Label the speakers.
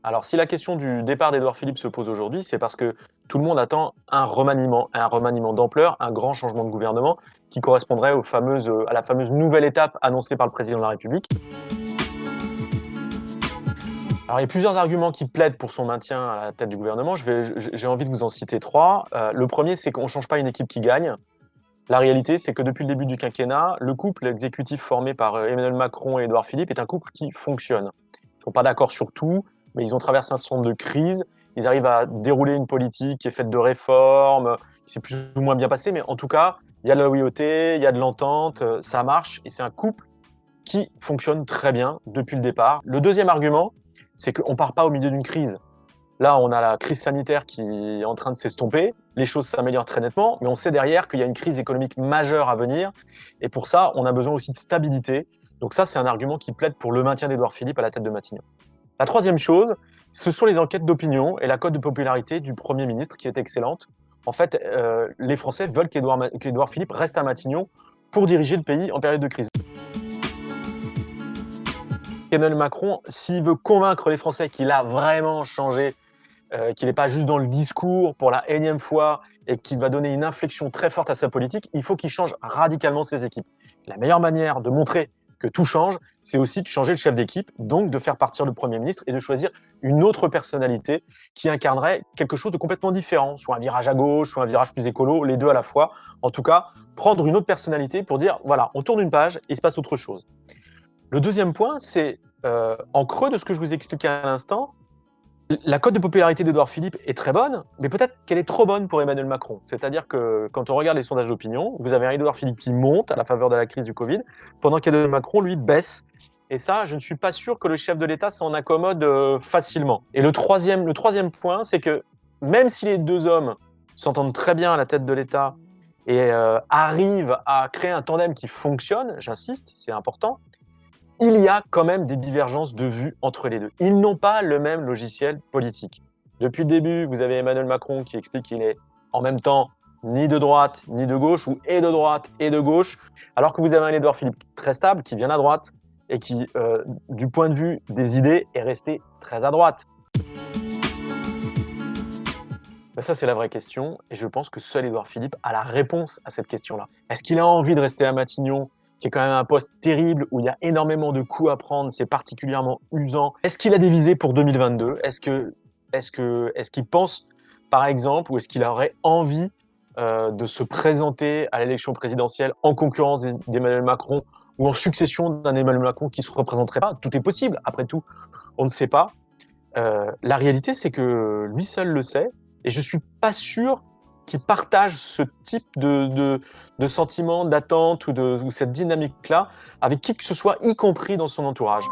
Speaker 1: Alors, si la question du départ d'Édouard Philippe se pose aujourd'hui, c'est parce que tout le monde attend un remaniement d'ampleur, un grand changement de gouvernement qui correspondrait à la fameuse nouvelle étape annoncée par le président de la République. Alors, il y a plusieurs arguments qui plaident pour son maintien à la tête du gouvernement. J'ai envie de vous en citer trois. Le premier, c'est qu'on ne change pas une équipe qui gagne. La réalité, c'est que depuis le début du quinquennat, le couple exécutif formé par Emmanuel Macron et Édouard Philippe est un couple qui fonctionne. Ils ne sont pas d'accord sur tout, mais ils ont traversé un certain nombre de crises. Ils arrivent à dérouler une politique qui est faite de réformes, qui s'est plus ou moins bien passée, mais en tout cas, il y a de la loyauté, il y a de l'entente, ça marche, et c'est un couple qui fonctionne très bien depuis le départ. Le deuxième argument, c'est qu'on ne part pas au milieu d'une crise. Là, on a la crise sanitaire qui est en train de s'estomper. Les choses s'améliorent très nettement, mais on sait derrière qu'il y a une crise économique majeure à venir. Et pour ça, on a besoin aussi de stabilité. Donc ça, c'est un argument qui plaide pour le maintien d'Édouard Philippe à la tête de Matignon. La troisième chose, ce sont les enquêtes d'opinion et la cote de popularité du Premier ministre qui est excellente. En fait, les Français veulent qu'Édouard Philippe reste à Matignon pour diriger le pays en période de crise. Emmanuel Macron, s'il veut convaincre les Français qu'il a vraiment changé, qu'il n'est pas juste dans le discours pour la énième fois et qu'il va donner une inflexion très forte à sa politique, il faut qu'il change radicalement ses équipes. La meilleure manière de montrer que tout change, c'est aussi de changer le chef d'équipe, donc de faire partir le Premier ministre et de choisir une autre personnalité qui incarnerait quelque chose de complètement différent, soit un virage à gauche, soit un virage plus écolo, les deux à la fois. En tout cas, prendre une autre personnalité pour dire, voilà, on tourne une page et il se passe autre chose. Le deuxième point, c'est en creux de ce que je vous expliquais à l'instant, la cote de popularité d'Édouard Philippe est très bonne, mais peut-être qu'elle est trop bonne pour Emmanuel Macron. C'est-à-dire que quand on regarde les sondages d'opinion, vous avez un Édouard Philippe qui monte à la faveur de la crise du Covid, pendant qu'Emmanuel Macron, lui, baisse. Et ça, je ne suis pas sûr que le chef de l'État s'en accommode facilement. Et le troisième point, c'est que même si les deux hommes s'entendent très bien à la tête de l'État et arrivent à créer un tandem qui fonctionne, j'insiste, c'est important, il y a quand même des divergences de vues entre les deux. Ils n'ont pas le même logiciel politique. Depuis le début, vous avez Emmanuel Macron qui explique qu'il est en même temps ni de droite ni de gauche, ou et de droite et de gauche, alors que vous avez un Édouard Philippe très stable, qui vient à droite, et qui, du point de vue des idées, est resté très à droite. Ben ça, c'est la vraie question, et je pense que seul Édouard Philippe a la réponse à cette question-là. Est-ce qu'il a envie de rester à Matignon, qui est quand même un poste terrible, où il y a énormément de coups à prendre, c'est particulièrement usant? Est-ce qu'il a des visées pour 2022? Est-ce qu'il pense, par exemple, ou est-ce qu'il aurait envie de se présenter à l'élection présidentielle en concurrence d'Emmanuel Macron, ou en succession d'un Emmanuel Macron qui ne se représenterait pas? Tout est possible, après tout, on ne sait pas. La réalité, c'est que lui seul le sait, et je suis pas sûr qu'il partage ce type de sentiment, d'attente ou cette dynamique-là avec qui que ce soit, y compris dans son entourage.